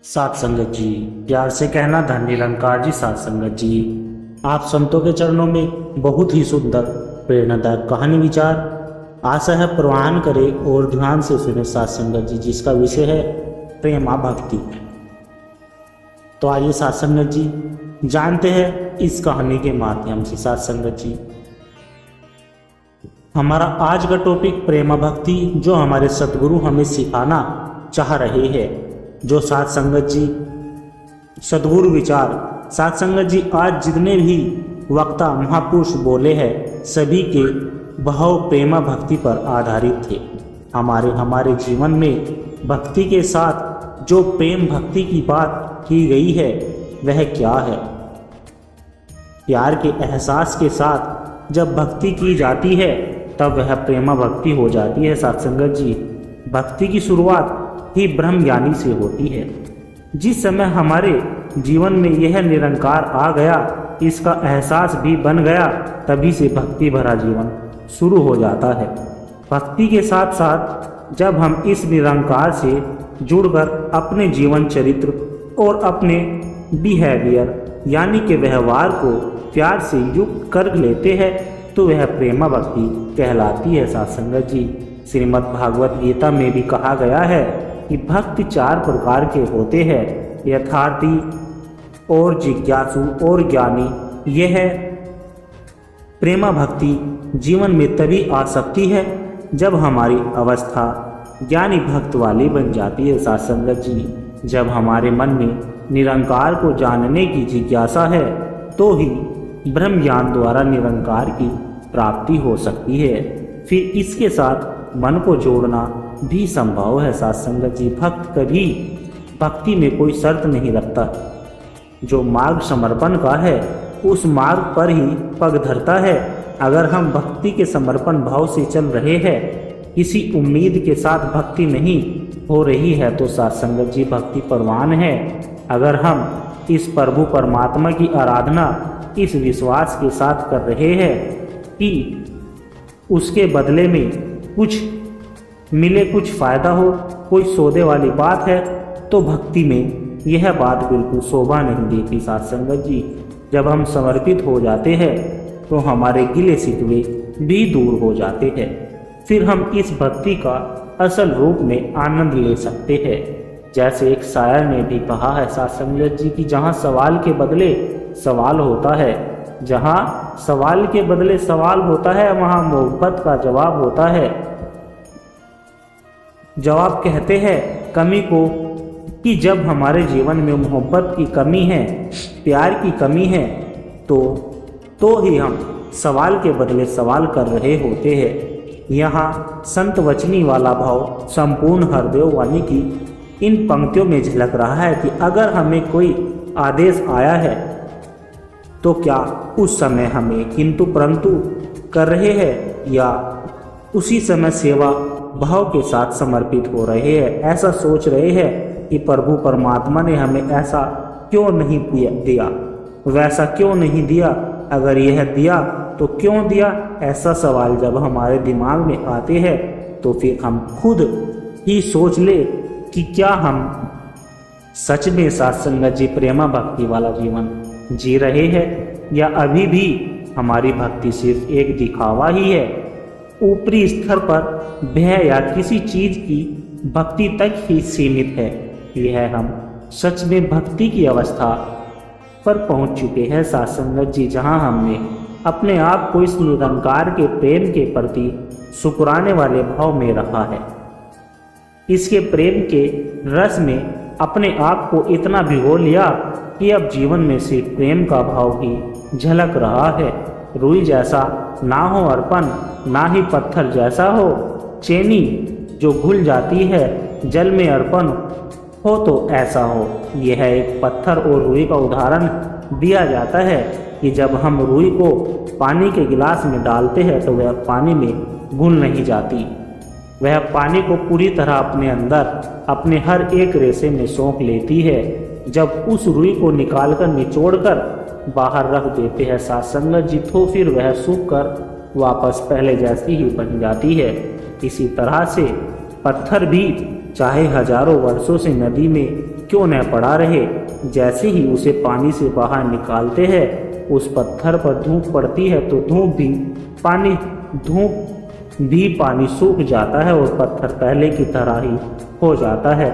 सात संगत जी, प्यार से कहना धन निरंकार जी। सात संगत जी, आप संतों के चरणों में बहुत ही सुंदर प्रेरणादायक कहानी विचार आशा है प्रवाहन करे और ध्यान से सुने सात संगत जी, जिसका विषय है प्रेमा भक्ति। तो आइए सात संगत जी जानते हैं इस कहानी के माध्यम से। सात संगत जी, हमारा आज का टॉपिक प्रेमा भक्ति, जो हमारे सतगुरु हमें सिखाना चाह रहे हैं। जो सात संगत जी सद्गुरु विचार, सात संगत जी आज जितने भी वक्ता महापुरुष बोले हैं सभी के भाव प्रेमा भक्ति पर आधारित थे। हमारे जीवन में भक्ति के साथ जो प्रेम भक्ति की बात की गई है वह क्या है? प्यार के एहसास के साथ जब भक्ति की जाती है तब वह प्रेमा भक्ति हो जाती है। सात संगत जी, भक्ति की शुरुआत ही ब्रह्म ज्ञानी से होती है। जिस समय हमारे जीवन में यह निरंकार आ गया, इसका एहसास भी बन गया, तभी से भक्ति भरा जीवन शुरू हो जाता है। भक्ति के साथ साथ जब हम इस निरंकार से जुड़कर अपने जीवन चरित्र और अपने बिहेवियर यानी कि व्यवहार को प्यार से युक्त कर लेते हैं तो वह प्रेमा भक्ति कहलाती है। सात संगत जी, श्रीमद् भागवत गीता में भी कहा गया है कि भक्ति चार प्रकार के होते हैं, यथार्थी और जिज्ञासु और ज्ञानी। यह प्रेमा भक्ति जीवन में तभी आ सकती है जब हमारी अवस्था ज्ञानी भक्त वाली बन जाती है। सात संगत जी, जब हमारे मन में निरंकार को जानने की जिज्ञासा है तो ही ब्रह्म ज्ञान द्वारा निरंकार की प्राप्ति हो सकती है। फिर इसके साथ मन को जोड़ना भी संभव है। सात संगत जी, भक्त कभी भक्ति में कोई शर्त नहीं रखता। जो मार्ग समर्पण का है उस मार्ग पर ही पग धरता है। अगर हम भक्ति के समर्पण भाव से चल रहे हैं, किसी उम्मीद के साथ भक्ति नहीं हो रही है तो सात संगत जी भक्ति परवान है। अगर हम इस प्रभु परमात्मा की आराधना इस विश्वास के साथ कर रहे हैं कि उसके बदले में कुछ मिले, कुछ फायदा हो, कोई सौदे वाली बात है, तो भक्ति में यह बात बिल्कुल शोभा नहीं देती। सात संगत जी, जब हम समर्पित हो जाते हैं तो हमारे गिले शिकवे भी दूर हो जाते हैं। फिर हम इस भक्ति का असल रूप में आनंद ले सकते हैं। जैसे एक शायर ने भी कहा है सात संगत जी की, जहाँ सवाल के बदले सवाल होता है, जहाँ सवाल के बदले सवाल होता है वहाँ मोहब्बत का जवाब होता है। जवाब कहते हैं कमी को कि जब हमारे जीवन में मोहब्बत की कमी है, प्यार की कमी है, तो ही हम सवाल के बदले सवाल कर रहे होते हैं। यहाँ संत वचनी वाला भाव संपूर्ण हृदय वाणी की इन पंक्तियों में झलक रहा है कि अगर हमें कोई आदेश आया है तो क्या उस समय हमें किंतु परंतु कर रहे हैं या उसी समय सेवा भाव के साथ समर्पित हो रहे हैं। ऐसा सोच रहे हैं कि प्रभु परमात्मा ने हमें ऐसा क्यों नहीं दिया, वैसा क्यों नहीं दिया, अगर यह दिया तो क्यों दिया। ऐसा सवाल जब हमारे दिमाग में आते हैं तो फिर हम खुद ही सोच ले कि क्या हम सच में सात संगत जी प्रेमा भक्ति वाला जीवन जी रहे हैं या अभी भी हमारी भक्ति सिर्फ एक दिखावा ही है, ऊपरी स्तर पर भय या किसी चीज की भक्ति तक ही सीमित है। यह हम सच में भक्ति की अवस्था पर पहुंच चुके हैं सात संगत जी, जहां हमने अपने आप को इस निरंकार के प्रेम के प्रति शुक्राने वाले भाव में रखा है। इसके प्रेम के रस में अपने आप को इतना भिगो लिया कि अब जीवन में सिर्फ प्रेम का भाव ही झलक रहा है। रुई जैसा ना हो अर्पण, ना ही पत्थर जैसा हो चेनी जो घुल जाती है, जल में अर्पण हो तो ऐसा हो। यह एक पत्थर और रुई का उदाहरण दिया जाता है कि जब हम रुई को पानी के गिलास में डालते हैं तो वह पानी में घुल नहीं जाती, वह पानी को पूरी तरह अपने अंदर अपने हर एक रेशे में सोख लेती है। जब उस रुई को निकालकर निचोड़कर बाहर रख देते हैं सात संगत जी, तो फिर वह सूख कर वापस पहले जैसी ही बन जाती है। इसी तरह से पत्थर भी चाहे हजारों वर्षों से नदी में क्यों न पड़ा रहे, जैसे ही उसे पानी से बाहर निकालते हैं उस पत्थर पर धूप पड़ती है तो धूप भी पानी सूख जाता है और पत्थर पहले की तरह ही हो जाता है।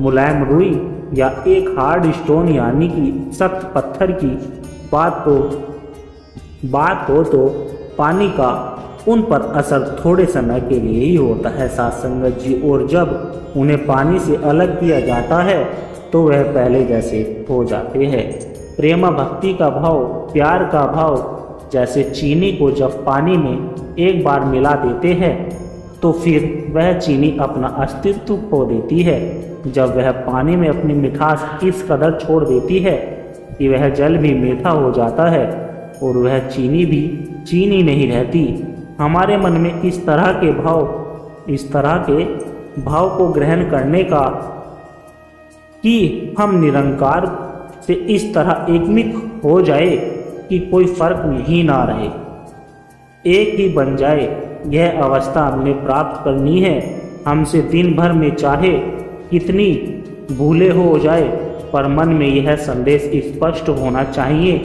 मुलायम रुई या एक हार्ड स्टोन यानी कि सख्त पत्थर की बात हो तो पानी का उन पर असर थोड़े समय के लिए ही होता है साथ संगत जी, और जब उन्हें पानी से अलग किया जाता है तो वह पहले जैसे हो जाते हैं। प्रेम भक्ति का भाव, प्यार का भाव जैसे चीनी को जब पानी में एक बार मिला देते हैं तो फिर वह चीनी अपना अस्तित्व खो देती है। जब वह पानी में अपनी मिठास इस कदर छोड़ देती है कि वह जल भी मीठा हो जाता है और वह चीनी भी चीनी नहीं रहती। हमारे मन में इस तरह के भाव को ग्रहण करने का कि हम निरंकार से इस तरह एकमिक हो जाए कि कोई फर्क नहीं ना रहे, एक ही बन जाए, यह अवस्था हमने प्राप्त करनी है। हमसे दिन भर में चाहे कितनी भूले हो जाए पर मन में यह संदेश स्पष्ट होना चाहिए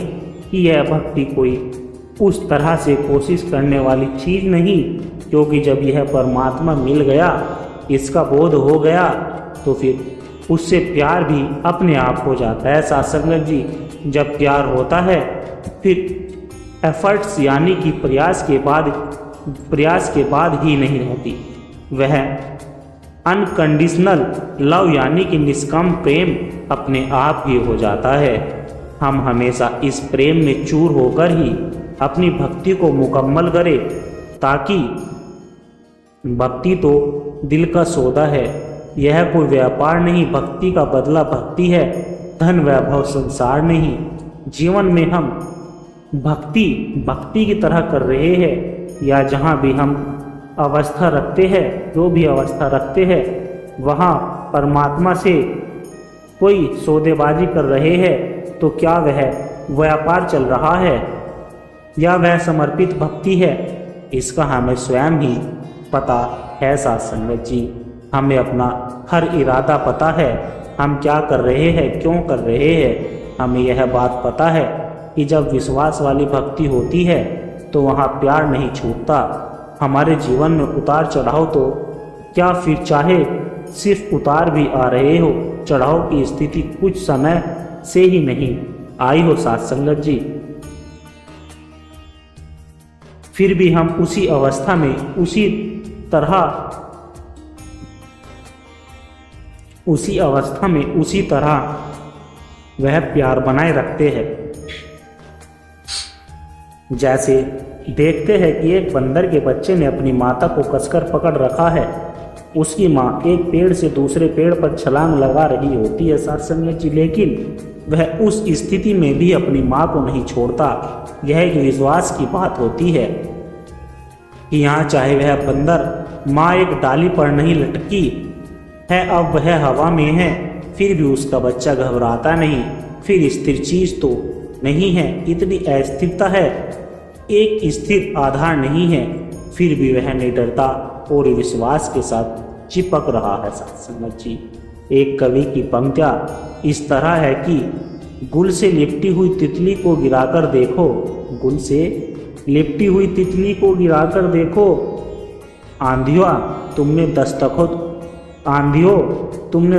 कि यह भक्ति कोई उस तरह से कोशिश करने वाली चीज नहीं, क्योंकि जब यह परमात्मा मिल गया, इसका बोध हो गया तो फिर उससे प्यार भी अपने आप हो जाता है। साथ संगत जी, जब प्यार होता है फिर एफर्ट्स यानी कि प्रयास के बाद ही नहीं रहती, वह अनकंडीशनल लव यानी कि निष्काम प्रेम अपने आप ही हो जाता है। हम हमेशा इस प्रेम में चूर होकर ही अपनी भक्ति को मुकम्मल करें, ताकि भक्ति तो दिल का सौदा है, यह कोई व्यापार नहीं। भक्ति का बदला भक्ति है, धन वैभव संसार नहीं। जीवन में हम भक्ति की तरह कर रहे हैं या जहाँ भी हम अवस्था रखते हैं, जो भी अवस्था रखते हैं वहाँ परमात्मा से कोई सौदेबाजी कर रहे हैं तो क्या वह व्यापार चल रहा है या वह समर्पित भक्ति है, इसका हमें स्वयं ही पता है। साथ संगत जी, हमें अपना हर इरादा पता है, हम क्या कर रहे हैं, क्यों कर रहे हैं। हमें यह बात पता है कि जब विश्वास वाली भक्ति होती है तो वहाँ प्यार नहीं छूटता। हमारे जीवन में उतार चढ़ाव तो क्या, फिर चाहे सिर्फ उतार भी आ रहे हो, चढ़ाव की स्थिति कुछ समय से ही नहीं आई हो साथ संगत जी, फिर भी हम उसी अवस्था में उसी तरह वह प्यार बनाए रखते हैं। जैसे देखते हैं कि एक बंदर के बच्चे ने अपनी माता को कसकर पकड़ रखा है। उसकी माँ एक पेड़ से दूसरे पेड़ पर छलांग लगा रही होती है साथ संगत जी, लेकिन वह उस स्थिति में भी अपनी माँ को नहीं छोड़ता। यह एक विश्वास की बात होती है कि यहाँ चाहे वह बंदर माँ एक डाली पर नहीं लटकी है, अब वह हवा में है, फिर भी उसका बच्चा घबराता नहीं। फिर स्थिर चीज तो नहीं है, इतनी अस्थिरता है, एक स्थिर आधार नहीं है, फिर भी वह निडरता और विश्वास के साथ चिपक रहा है साथ संगत जी। एक कवि की पंक्तियां इस तरह है कि गुल से लिपटी हुई तितली को गिराकर देखो, गुल से लिपटी हुई तितली को गिराकर देखो, आंधियों तुमने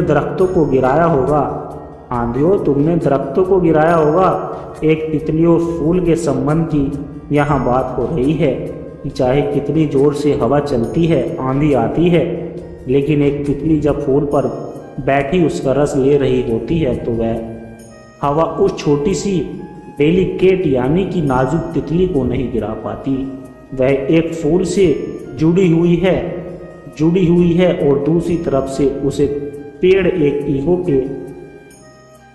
दरख्तों को गिराया होगा, आंधियों तुमने दरख्तों को गिराया होगा। एक तितली और फूल के संबंध की यहाँ बात हो रही है कि चाहे कितनी जोर से हवा चलती है, आंधी आती है, लेकिन एक तितली जब फूल पर बैठी उसका रस ले रही होती है तो वह हवा उस छोटी सी डेलिकेट यानी कि नाजुक तितली को नहीं गिरा पाती। वह एक फूल से जुड़ी हुई है और दूसरी तरफ से उसे पेड़ एक ईगो के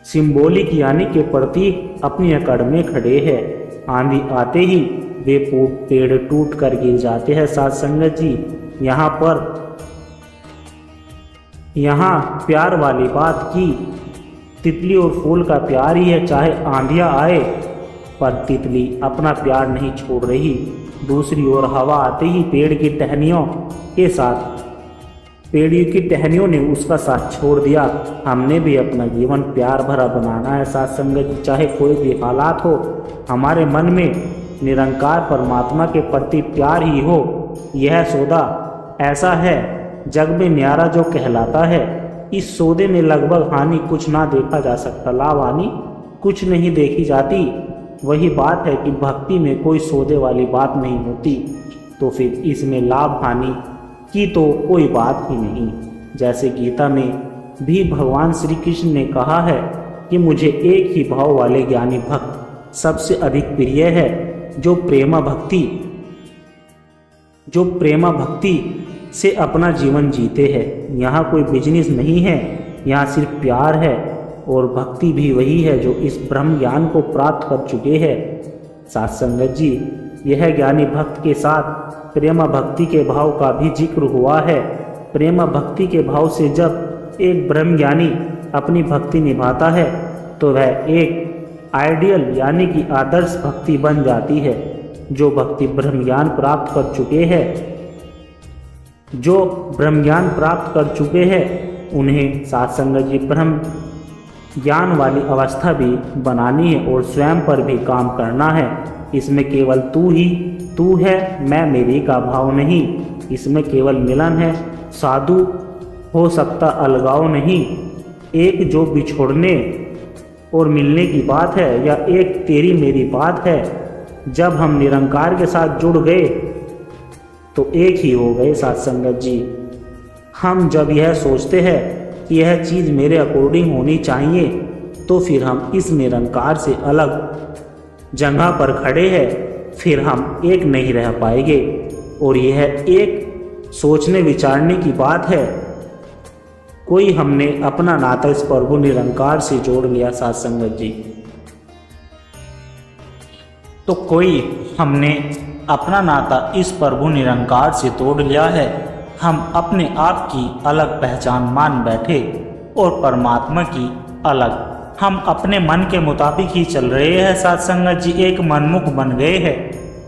सिंबॉलिक यानी के प्रतीक अपनी अकड़ में खड़े हैं। आंधी आते ही वे पेड़ टूट कर गिर जाते हैं साथ संगत जी। यहाँ प्यार वाली बात की तितली और फूल का प्यार ही है, चाहे आंधियाँ आए पर तितली अपना प्यार नहीं छोड़ रही। दूसरी ओर हवा आते ही पेड़ की टहनियों के साथ पेड़ की टहनियों ने उसका साथ छोड़ दिया। हमने भी अपना जीवन प्यार भरा बनाना है साथ संगत जी। चाहे कोई भी हालात हो, हमारे मन में निरंकार परमात्मा के प्रति प्यार ही हो। यह सौदा ऐसा है जग में न्यारा जो कहलाता है। इस सौदे में लगभग हानि कुछ ना देखा जा सकता, लाभ हानि कुछ नहीं देखी जाती। वही बात है कि भक्ति में कोई सौदे वाली बात नहीं होती, तो फिर इसमें लाभ हानि की तो कोई बात ही नहीं। जैसे गीता में भी भगवान श्री कृष्ण ने कहा है कि मुझे एक ही भाव वाले ज्ञानी भक्त सबसे अधिक प्रिय है, जो प्रेमा भक्ति से अपना जीवन जीते हैं। यहाँ कोई बिजनेस नहीं है, यहाँ सिर्फ प्यार है। और भक्ति भी वही है जो इस ब्रह्म ज्ञान को प्राप्त कर चुके हैं साथ संगत जी। यह ज्ञानी भक्त के साथ प्रेमा भक्ति के भाव का भी जिक्र हुआ है। प्रेमा भक्ति के भाव से जब एक ब्रह्म ज्ञानी अपनी भक्ति निभाता है तो वह एक आइडियल यानी कि आदर्श भक्ति बन जाती है। जो भक्ति ब्रह्म ज्ञान प्राप्त कर चुके हैं उन्हें साथ संगत जी ब्रह्म ज्ञान वाली अवस्था भी बनानी है और स्वयं पर भी काम करना है। इसमें केवल तू है मैं मेरी का भाव नहीं, इसमें केवल मिलन है, साधु हो सकता अलगाव नहीं। एक जो बिछोड़ने और मिलने की बात है या एक तेरी मेरी बात है। जब हम निरंकार के साथ जुड़ गए तो एक ही हो गए साथ संगत जी। हम जब यह सोचते हैं कि यह चीज़ मेरे अकॉर्डिंग होनी चाहिए तो फिर हम इस निरंकार से अलग जगह पर खड़े हैं, फिर हम एक नहीं रह पाएंगे। और यह एक सोचने विचारने की बात है। कोई हमने अपना नाता इस प्रभु निरंकार से जोड़ लिया साथ संगत जी, तो कोई हमने अपना नाता इस प्रभु निरंकार से तोड़ लिया है। हम अपने आप की अलग पहचान मान बैठे और परमात्मा की अलग। हम अपने मन के मुताबिक ही चल रहे हैं साथ संगत जी, एक मनमुख बन गए हैं।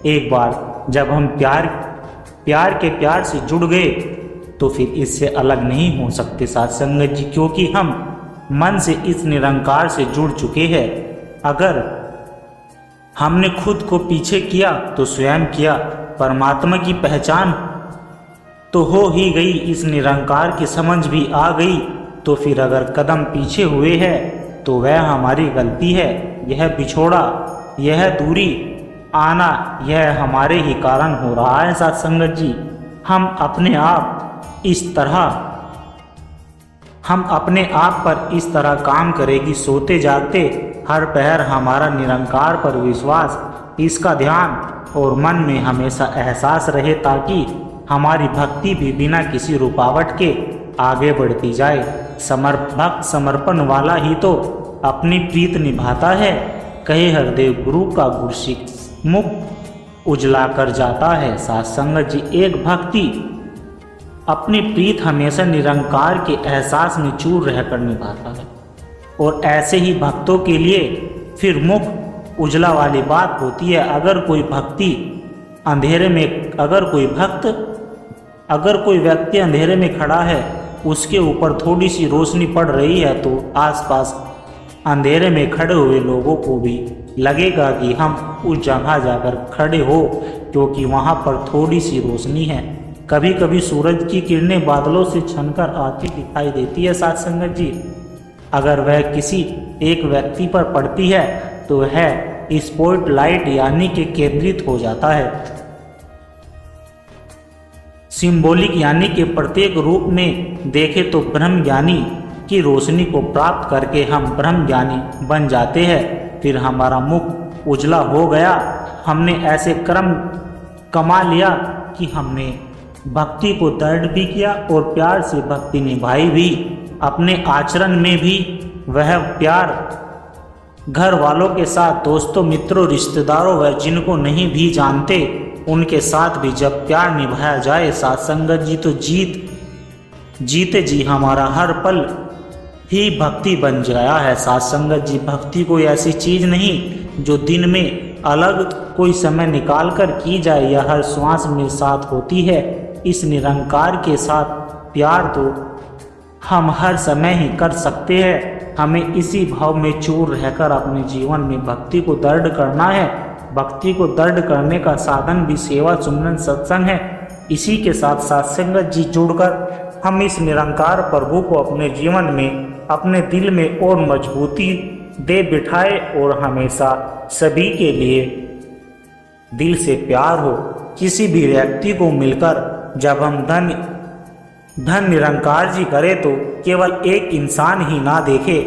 एक बार जब हम प्यार से जुड़ गए तो फिर इससे अलग नहीं हो सकते साथ संगत जी, क्योंकि हम मन से इस निरंकार से जुड़ चुके हैं। अगर हमने खुद को पीछे किया तो स्वयं किया। परमात्मा की पहचान तो हो ही गई, इस निरंकार की समझ भी आ गई, तो फिर अगर कदम पीछे हुए हैं तो वह हमारी गलती है। यह बिछोड़ा, यह दूरी आना, यह हमारे ही कारण हो रहा है साथ संगत जी। हम अपने आप पर इस तरह काम करेगी सोते जागते हर पहर हमारा निरंकार पर विश्वास, इसका ध्यान और मन में हमेशा एहसास रहे, ताकि हमारी भक्ति भी बिना किसी रुकावट के आगे बढ़ती जाए। भक्त समर्पण वाला ही तो अपनी प्रीत निभाता है, कहे हरदेव गुरु का गुरसिक मुख उजला कर जाता है साथ संगत जी। एक भक्ति अपनी प्रीत हमेशा निरंकार के एहसास में चूर रहकर निभाता है, और ऐसे ही भक्तों के लिए फिर मुख उजला वाली बात होती है। अगर कोई व्यक्ति अंधेरे में खड़ा है, उसके ऊपर थोड़ी सी रोशनी पड़ रही है तो आसपास अंधेरे में खड़े हुए लोगों को भी लगेगा कि हम उस जगह जाकर खड़े हो, क्योंकि वहाँ पर थोड़ी सी रोशनी है। कभी कभी सूरज की किरणें बादलों से छनकर आती दिखाई देती है साथ संगत जी। अगर वह किसी एक व्यक्ति पर पड़ती है तो वह स्पॉट लाइट यानी कि केंद्रित हो जाता है। सिंबॉलिक यानी कि प्रत्येक रूप में देखे तो ब्रह्म ज्ञानी की रोशनी को प्राप्त करके हम ब्रह्म ज्ञानी बन जाते हैं। फिर हमारा मुख उजला हो गया। हमने ऐसे कर्म कमा लिया कि हमने भक्ति को दृढ़ भी किया और प्यार से भक्ति निभाई भी। अपने आचरण में भी वह प्यार घर वालों के साथ, दोस्तों, मित्रों, रिश्तेदारों व जिनको नहीं भी जानते उनके साथ भी जब प्यार निभाया जाए साथ संगत जी, तो जीते जी हमारा हर पल ही भक्ति बन गया है साथ संगत जी। भक्ति कोई ऐसी चीज़ नहीं जो दिन में अलग कोई समय निकाल कर की जाए या हर श्वास में साथ होती है। इस निरंकार के साथ प्यार तो हम हर समय ही कर सकते हैं। हमें इसी भाव में चूर रहकर अपने जीवन में भक्ति को दृढ़ करना है। भक्ति को दृढ़ करने का साधन भी सेवा, सुमरन, सत्संग है। इसी के साथ सत्संगत जी जुड़कर हम इस निरंकार प्रभु को अपने जीवन में, अपने दिल में और मजबूती दे बिठाए और हमेशा सभी के लिए दिल से प्यार हो। किसी भी व्यक्ति को मिलकर जब हम धन निरंकार जी करे तो केवल एक इंसान ही ना देखे,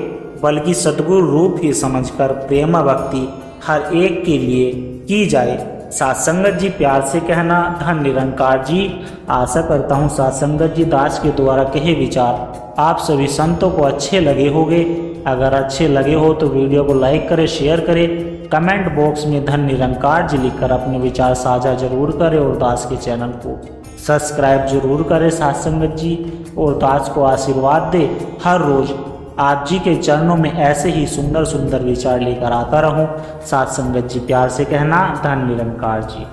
बल्कि सद्गुरु रूप ही समझकर प्रेम भक्ति हर एक के लिए की जाए। सत्संगत जी प्यार से कहना, धन निरंकार जी। आशा करता हूँ सत्संगत जी दास के द्वारा कहे विचार आप सभी संतों को अच्छे लगे होंगे। अगर अच्छे लगे हो तो वीडियो को लाइक करें, शेयर करें, कमेंट बॉक्स में धन निरंकार जी लिखकर अपने विचार साझा जरूर करें और दास के चैनल को सब्सक्राइब जरूर करें सत्संगत जी, और दास को आशीर्वाद दे। हर रोज आप जी के चरणों में ऐसे ही सुंदर सुंदर विचार लेकर आता रहूं। सत्संगत जी प्यार से कहना, धन निरंकार जी।